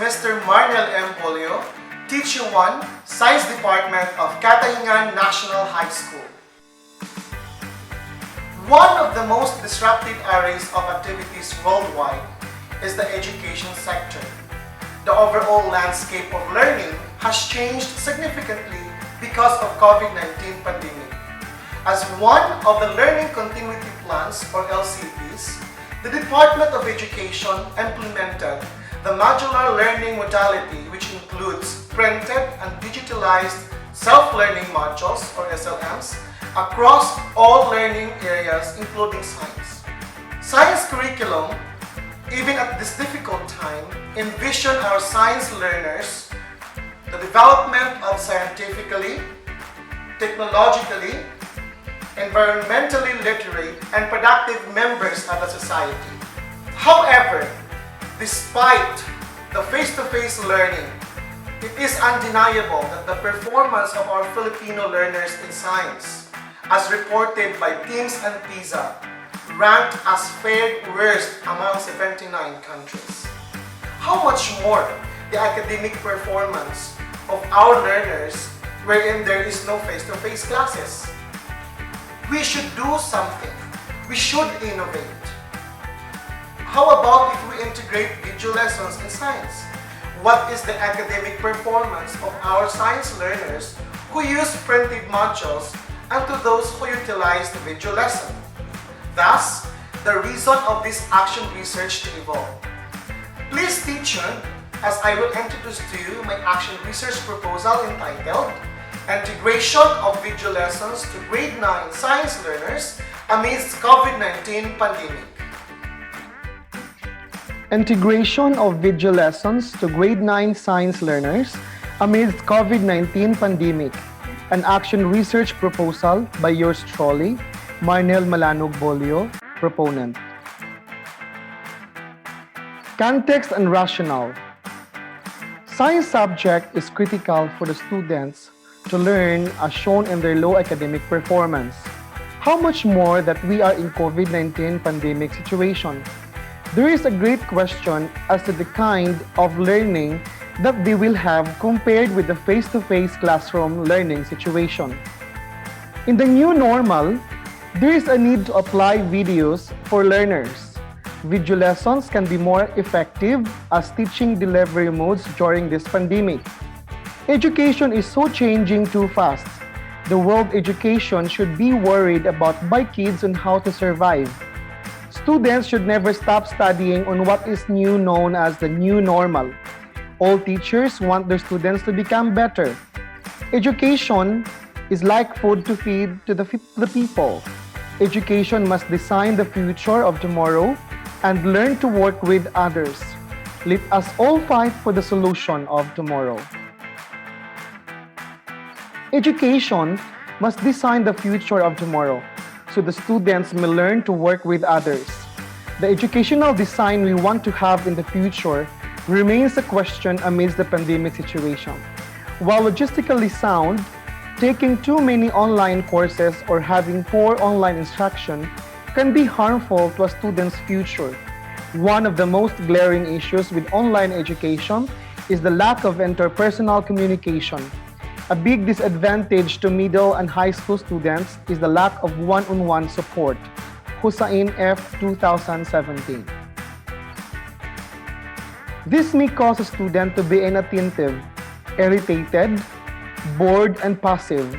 Mr. Marnel M. Polio, Teacher 1, Science Department of Catahingan National High School. One of the most disruptive areas of activities worldwide is the education sector. The overall landscape of learning has changed significantly because of COVID-19 pandemic. As one of the Learning Continuity Plans or LCPs, the Department of Education implemented the modular learning modality, which includes printed and digitalized self-learning modules or SLMs across all learning areas including science. Science curriculum, even at this difficult time, envision our science learners the development of scientifically, technologically, environmentally literate, and productive members of the society. However, despite the face-to-face learning, it is undeniable that the performance of our Filipino learners in science, as reported by TIMSS and PISA, ranked as fared worst among 79 countries. How much more the academic performance of our learners wherein there is no face-to-face classes? We should do something. We should innovate. How about if we integrate video lessons in science? What is the academic performance of our science learners who use printed modules and to those who utilize the video lesson? Thus, the reason of this action research to evolve. Please stay tuned as I will introduce to you my action research proposal entitled Integration of Video Lessons to Grade 9 Science Learners Amidst COVID-19 Pandemic. Integration of video lessons to grade 9 science learners amidst COVID-19 pandemic. An action research proposal by yours truly, Marnel Malanog Bolio, proponent. Context and rationale. Science subject is critical for the students to learn as shown in their low academic performance. How much more that we are in COVID-19 pandemic situation? There is a great question as to the kind of learning that they will have compared with the face-to-face classroom learning situation. In the new normal, there is a need to apply videos for learners. Video lessons can be more effective as teaching delivery modes during this pandemic. Education is so changing too fast. The world education should be worried about by kids on how to survive. Students should never stop studying on what is new known as the new normal. All teachers want their students to become better. Education is like food to feed to the people. Education must design the future of tomorrow and learn to work with others. Let us all fight for the solution of tomorrow. Education must design the future of tomorrow so the students may learn to work with others. The educational design we want to have in the future remains a question amidst the pandemic situation. While logistically sound, taking too many online courses or having poor online instruction can be harmful to a student's future. One of the most glaring issues with online education is the lack of interpersonal communication. A big disadvantage to middle and high school students is the lack of one-on-one support. Hussain F. 2017. This may cause a student to be inattentive, irritated, bored, and passive.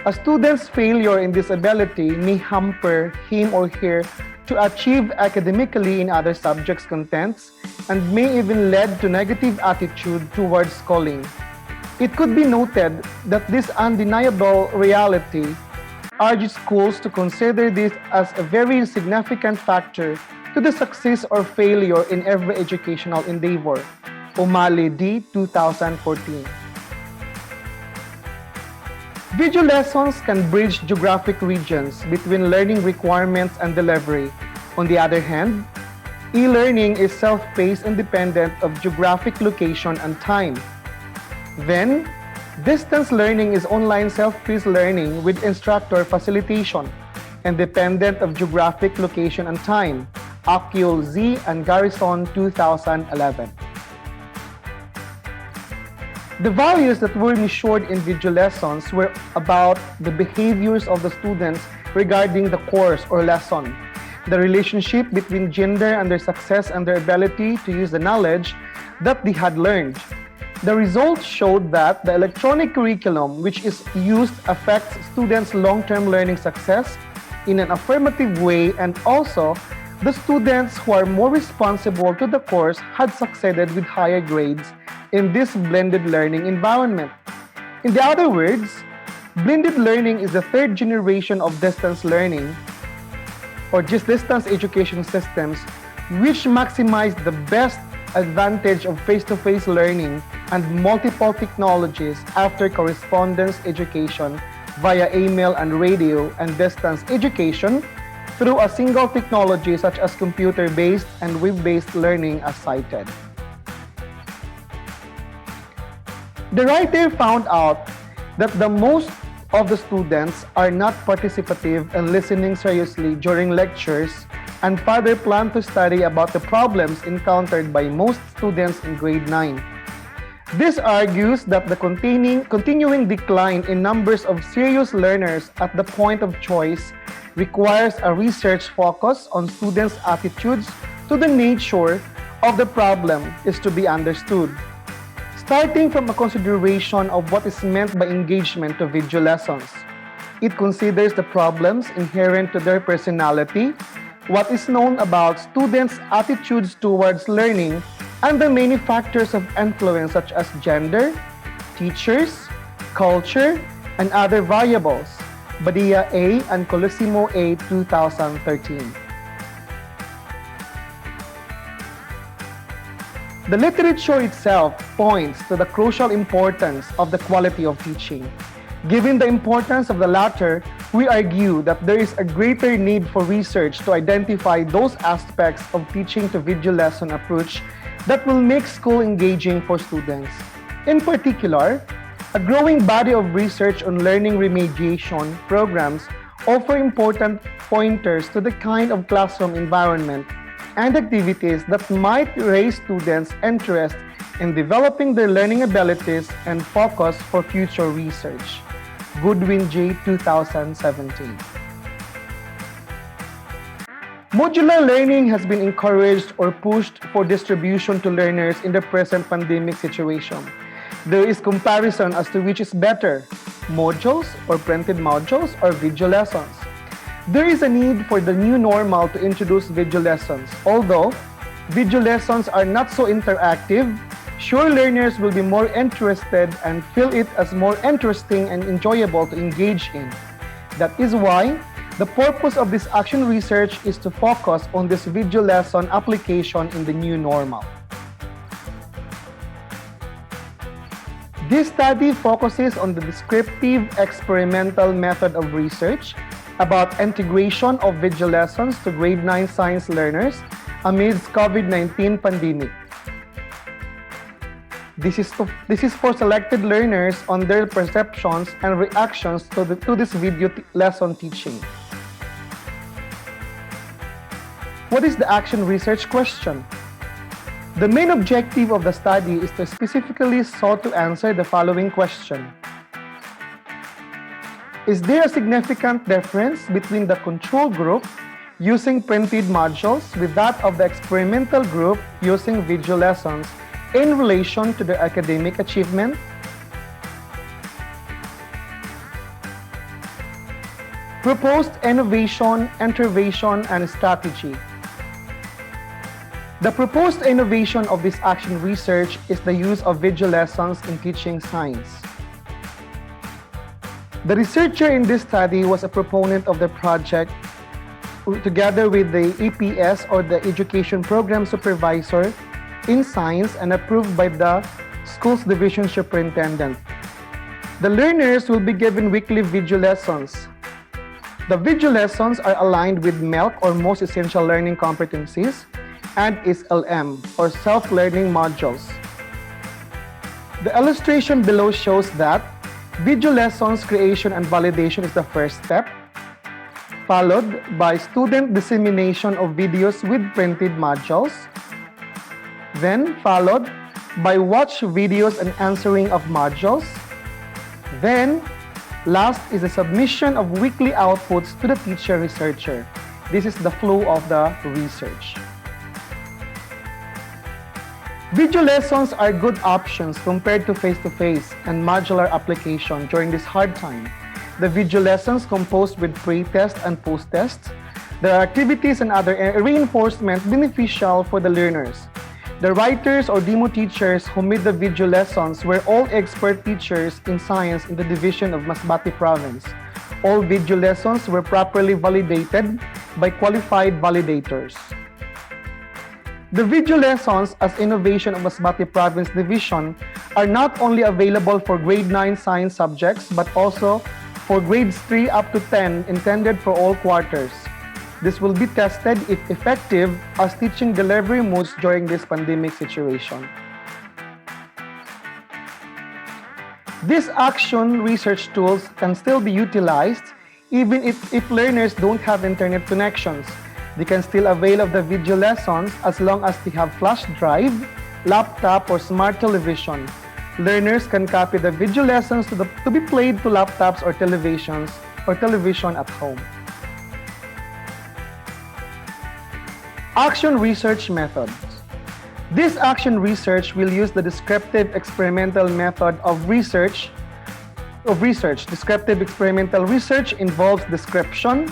A student's failure in this ability may hamper him or her to achieve academically in other subjects' contents and may even lead to negative attitude towards schooling. It could be noted that this undeniable reality urges schools to consider this as a very significant factor to the success or failure in every educational endeavor. Umali D. 2014. Video lessons can bridge geographic regions between learning requirements and delivery. On the other hand, e-learning is self-paced independent of geographic location and time. Then, distance learning is online self-paced learning with instructor facilitation, independent of geographic location and time. Akil Z. and Garrison 2011. The values that were measured in video lessons were about the behaviors of the students regarding the course or lesson, the relationship between gender and their success and their ability to use the knowledge that they had learned. The results showed that the electronic curriculum which is used affects students' long-term learning success in an affirmative way, and also the students who are more responsible to the course had succeeded with higher grades in this blended learning environment. In the other words, blended learning is the third generation of distance learning or just distance education systems which maximize the best advantage of face-to-face learning and multiple technologies after correspondence education via email and radio and distance education through a single technology such as computer-based and web-based learning as cited. The writer found out that the most of the students are not participative and listening seriously during lectures and further plan to study about the problems encountered by most students in grade 9. This argues that the continuing decline in numbers of serious learners at the point of choice requires a research focus on students' attitudes to the nature of the problem is to be understood. Starting from a consideration of what is meant by engagement to video lessons, it considers the problems inherent to their personality, what is known about students' attitudes towards learning, and the many factors of influence such as gender, teachers, culture, and other variables. Badia A. and Colosimo A. 2013. The literature itself points to the crucial importance of the quality of teaching. Given the importance of the latter, we argue that there is a greater need for research to identify those aspects of teaching to video lesson approach that will make school engaging for students. In particular, a growing body of research on learning remediation programs offer important pointers to the kind of classroom environment and activities that might raise students' interest in developing their learning abilities and focus for future research. Goodwin J. 2017. Modular learning has been encouraged or pushed for distribution to learners in the present pandemic situation. There is comparison as to which is better, modules or printed modules or video lessons. There is a need for the new normal to introduce video lessons. Although video lessons are not so interactive, sure learners will be more interested and feel it as more interesting and enjoyable to engage in. That is why the purpose of this action research is to focus on this video lesson application in the new normal. This study focuses on the descriptive experimental method of research about integration of video lessons to grade 9 science learners amidst COVID-19 pandemic. This is for selected learners on their perceptions and reactions to this video lesson teaching. What is the action research question? The main objective of the study is to specifically sought to answer the following question. Is there a significant difference between the control group using printed modules with that of the experimental group using video lessons in relation to their academic achievement? Proposed innovation, intervention, and strategy. The proposed innovation of this action research is the use of video lessons in teaching science. The researcher in this study was a proponent of the project together with the EPS or the Education Program Supervisor in Science and approved by the school's division superintendent. The learners will be given weekly video lessons. The video lessons are aligned with MELC or Most Essential Learning Competencies and SLM or Self-Learning Modules. The illustration below shows that video lessons creation and validation is the first step, followed by student dissemination of videos with printed modules, then followed by watch videos and answering of modules. Then, last is the submission of weekly outputs to the teacher researcher. This is the flow of the research. Video lessons are good options compared to face-to-face and modular application during this hard time. The video lessons composed with pre-test and post-test. There are activities and other reinforcement beneficial for the learners. The writers or demo teachers who made the video lessons were all expert teachers in science in the division of Masbate Province. All video lessons were properly validated by qualified validators. The video lessons as innovation of Masbate Province Division are not only available for grade 9 science subjects but also for grades 3 up to 10 intended for all quarters. This will be tested if effective as teaching delivery modes during this pandemic situation. These action research tools can still be utilized even if learners don't have internet connections. They can still avail of the video lessons as long as they have flash drive, laptop, or smart television. Learners can copy the video lessons to be played to laptops or television at home. Action research methods. This action research will use the descriptive experimental method of research. Descriptive experimental research involves description,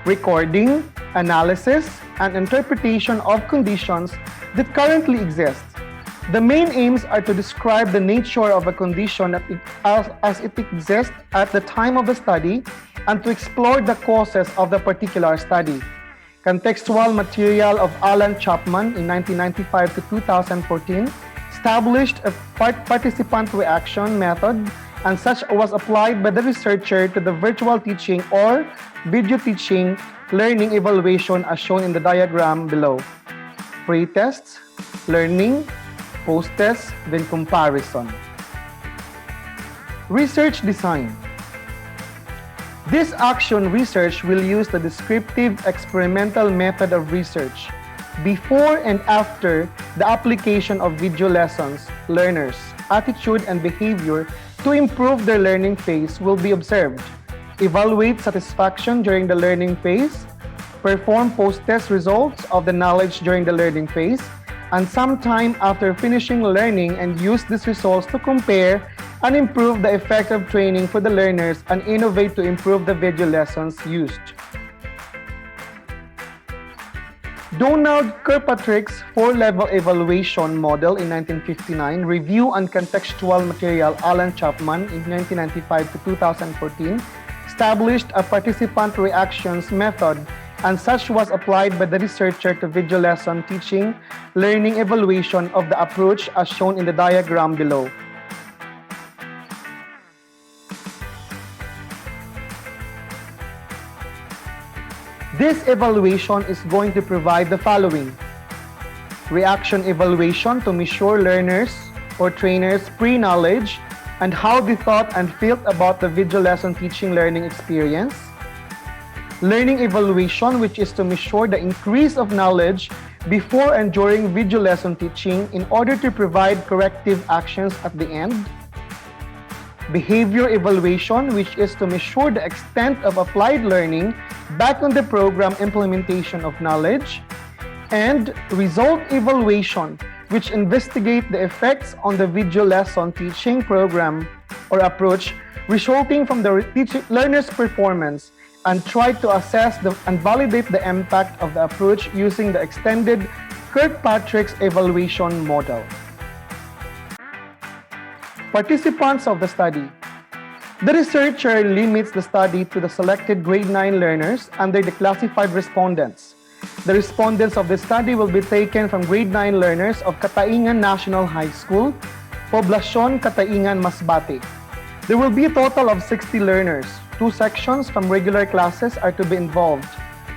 recording, analysis, and interpretation of conditions that currently exist. The main aims are to describe the nature of a condition as it exists at the time of the study and to explore the causes of the particular study. Contextual material of Alan Chapman in 1995 to 2014 established a participant reaction method, and such was applied by the researcher to the virtual teaching or video teaching learning evaluation as shown in the diagram below. Pre-tests, learning, post-tests, then comparison. Research design. This action research will use the descriptive experimental method of research. Before and after the application of video lessons, learners' attitude and behavior to improve their learning phase will be observed. Evaluate satisfaction during the learning phase, perform post-test results of the knowledge during the learning phase, and sometime after finishing learning and use these results to compare and improve the effect of training for the learners and innovate to improve the video lessons used. Donald Kirkpatrick's 4-level evaluation model in 1959, review and contextual material Alan Chapman in 1995 to 2014, established a participant reactions method, and such was applied by the researcher to video lesson teaching learning evaluation of the approach as shown in the diagram below. This evaluation is going to provide the following: reaction evaluation to measure learners or trainers' pre-knowledge and how they thought and felt about the video lesson teaching learning experience. Learning evaluation, which is to measure the increase of knowledge before and during video lesson teaching in order to provide corrective actions at the end. Behavior evaluation, which is to measure the extent of applied learning back on the program implementation of knowledge. And result evaluation, which investigate the effects on the video lesson teaching program or approach resulting from the learner's performance, and try to assess and validate the impact of the approach using the extended Kirkpatrick's evaluation model. Participants of the study. The researcher limits the study to the selected grade 9 learners under the classified respondents. The respondents of the study will be taken from grade 9 learners of Kataingan National High School, Poblacion, Kataingan, Masbate. There will be a total of 60 learners. 2 sections from regular classes are to be involved.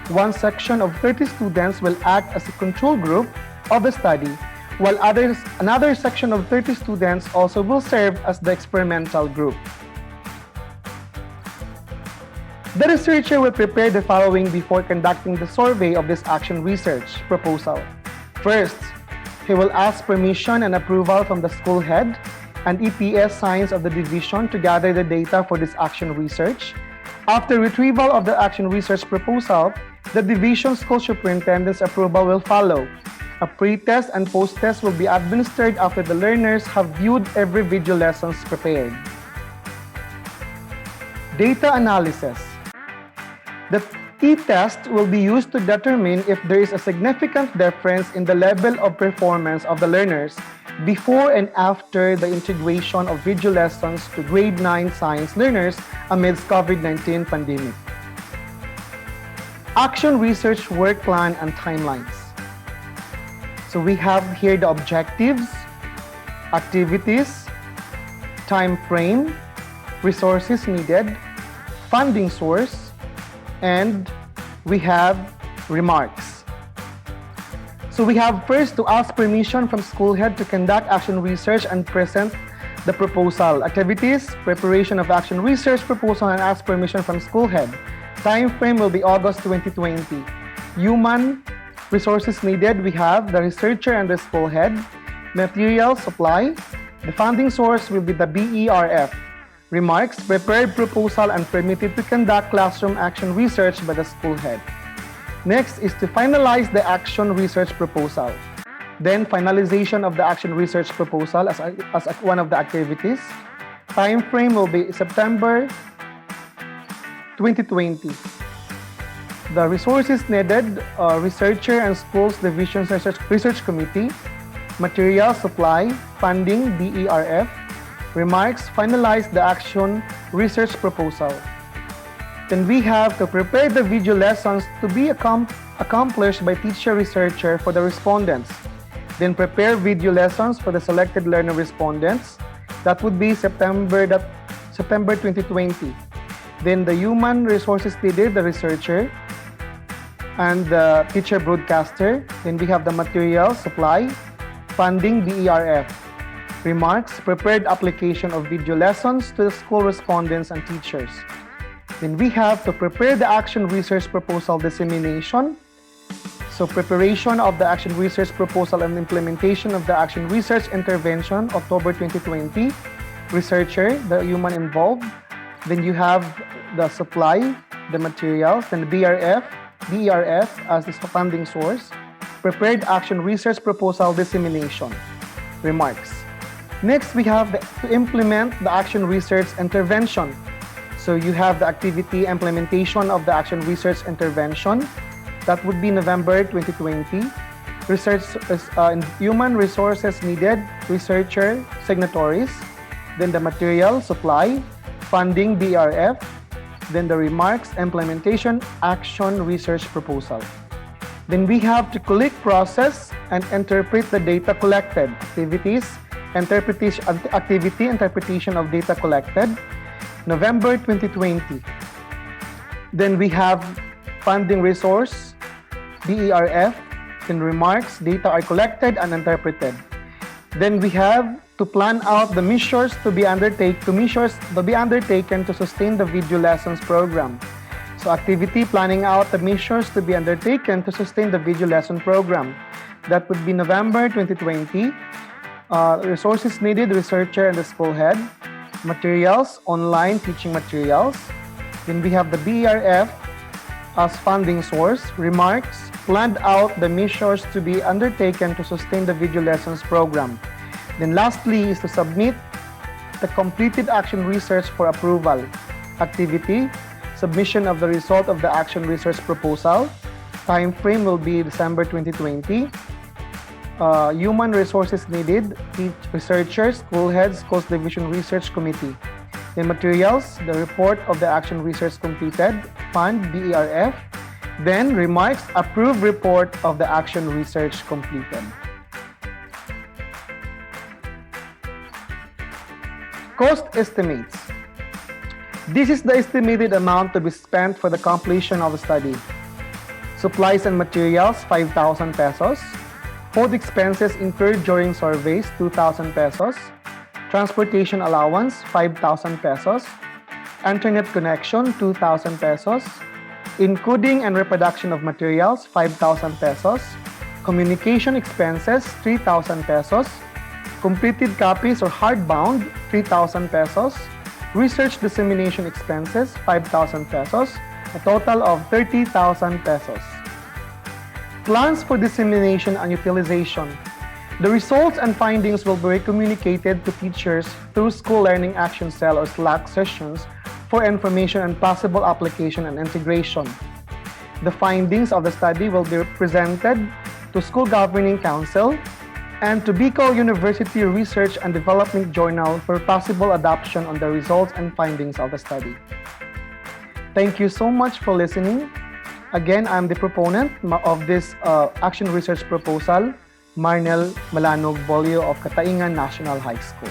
1 section of 30 students will act as a control group of the study, while another section of 30 students also will serve as the experimental group. The researcher will prepare the following before conducting the survey of this action research proposal. First, he will ask permission and approval from the school head and EPS science of the division to gather the data for this action research. After retrieval of the action research proposal, the division school superintendent's approval will follow. A pre-test and post-test will be administered after the learners have viewed every video lessons prepared. Data analysis. The t-test will be used to determine if there is a significant difference in the level of performance of the learners before and after the integration of video lessons to grade 9 science learners amidst COVID-19 pandemic. Action research work plan and timelines. So we have here the objectives, activities, time frame, resources needed, funding source, and we have remarks. So we have first to ask permission from school head to conduct action research and present the proposal. Activities, preparation of action research proposal and ask permission from school head. Time frame will be August 2020. Human resources needed, we have the researcher and the school head. Material supply. The funding source will be the BERF. Remarks, prepared proposal and permitted to conduct classroom action research by the school head. Next is to finalize the action research proposal. Then finalization of the action research proposal as one of the activities. Time frame will be September 2020. The resources needed, researcher and schools division research committee, material supply, funding, BERF, remarks, finalize the action research proposal. Then we have to prepare the video lessons to be accomplished by teacher researcher for the respondents. Then prepare video lessons for the selected learner respondents. That would be September 2020. Then the human resources needed, the researcher, and the teacher broadcaster. Then we have the material supply, funding, BERF, remarks, prepared application of video lessons to the school respondents and teachers. Then we have to prepare the action research proposal dissemination. So preparation of the action research proposal and implementation of the action research intervention, October 2020. Researcher, the human involved. Then you have the supply, the materials, then the BERF as the funding source. Prepared action research proposal dissemination. Remarks. Next, we have to implement the action research intervention. So you have the activity implementation of the action research intervention. That would be November 2020. Research human resources needed, researcher, signatories. Then the material, supply, funding, BERF. Then the remarks, implementation, action research proposal. Then we have to collect, process, and interpret the data collected. Activities, interpretation of data collected, November 2020. Then we have funding resource, BERF, then remarks, data are collected and interpreted. Then we have to plan out the measures to be undertaken to sustain the video lessons program. So activity, planning out the measures to be undertaken to sustain the video lesson program. That would be November 2020. Resources needed, researcher and the school head. Materials, online teaching materials. Then we have the BERF as funding source. Remarks, planned out the measures to be undertaken to sustain the video lessons program. Then lastly is to submit the completed action research for approval. Activity, submission of the result of the action research proposal. Time frame will be December 2020. Human resources needed, researchers, school heads, schools division research committee. Then materials, the report of the action research completed, fund, BERF. Then remarks, approved report of the action research completed. Cost estimates. This is the estimated amount to be spent for the completion of the study. Supplies and materials, 5,000 pesos. Food expenses incurred during surveys, 2,000 pesos. Transportation allowance, 5,000 pesos. Internet connection, 2,000 pesos. Encoding and reproduction of materials, 5,000 pesos. Communication expenses, 3,000 pesos. Completed copies or hardbound, 3,000 pesos. Research dissemination expenses, 5,000 pesos. A total of 30,000 pesos. Plans for dissemination and utilization. The results and findings will be communicated to teachers through School Learning Action Cell or Slack sessions for information and possible application and integration. The findings of the study will be presented to School Governing Council and to Bicol University Research and Development Journal for possible adoption on the results and findings of the study. Thank you so much for listening. Again, I'm the proponent of this action research proposal, Marnel Malanog Bolio of Kataingan National High School.